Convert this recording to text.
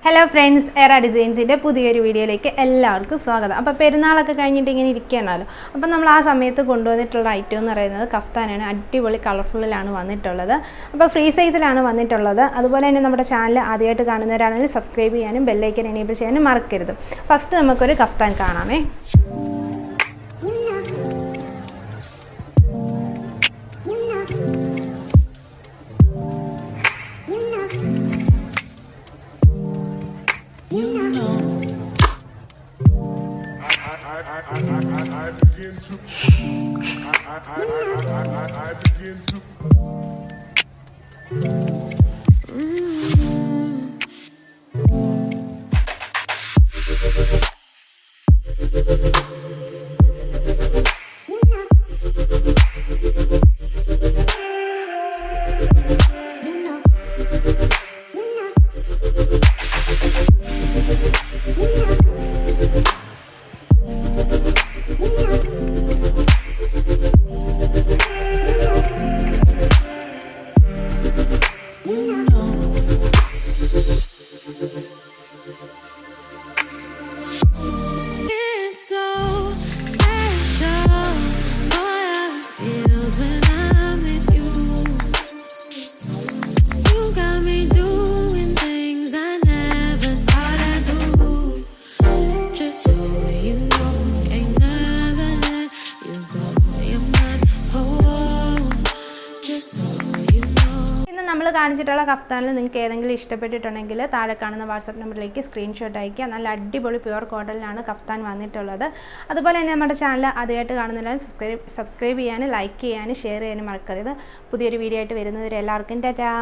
Hello friends, എറ ഡിസൈൻസിൻ്റെ പുതിയൊരു വീഡിയോയിലേക്ക് എല്ലാവർക്കും സ്വാഗതം. അപ്പോൾ പെരുന്നാളൊക്കെ കഴിഞ്ഞിട്ട് ഇങ്ങനെ ഇരിക്കുകയാണല്ലോ. അപ്പോൾ നമ്മൾ ആ സമയത്ത് കൊണ്ടുവന്നിട്ടുള്ള ഐറ്റം എന്ന് പറയുന്നത് കഫ്താനാണ്. അടിപൊളി കളർഫുള്ളിലാണ് വന്നിട്ടുള്ളത്. അപ്പോൾ ഫ്രീ സൈസിലാണ് വന്നിട്ടുള്ളത്. അതുപോലെ തന്നെ നമ്മുടെ ചാനൽ ആദ്യമായിട്ട് കാണുന്നവരാണെങ്കിൽ സബ്സ്ക്രൈബ് ചെയ്യാനും ബെല്ലൈക്കൻ എനേബിൾ ചെയ്യാനും മറക്കരുത്. ഫസ്റ്റ് നമുക്കൊരു കഫ്താൻ കാണാമേ. I begin to നമ്മൾ കാണിച്ചിട്ടുള്ള കഫ്താനിൽ നിങ്ങൾക്ക് ഏതെങ്കിലും ഇഷ്ടപ്പെട്ടിട്ടുണ്ടെങ്കിൽ താഴെ കാണുന്ന വാട്സപ്പ് നമ്പറിലേക്ക് സ്ക്രീൻഷോട്ട് അയക്കുക. നല്ല അടിപൊളി പ്യുവർ കോട്ടണിലാണ് കഫ്താൻ വന്നിട്ടുള്ളത്. അതുപോലെ തന്നെ നമ്മുടെ ചാനൽ ആദ്യമായിട്ട് കാണുന്നതിനാൽ സബ്സ്ക്രൈബ് ചെയ്യാനും ലൈക്ക് ചെയ്യാനും ഷെയർ ചെയ്യാനും മറക്കരുത്. പുതിയൊരു വീഡിയോ ആയിട്ട് വരുന്നവരെ എല്ലാവർക്കും ടാറ്റാ.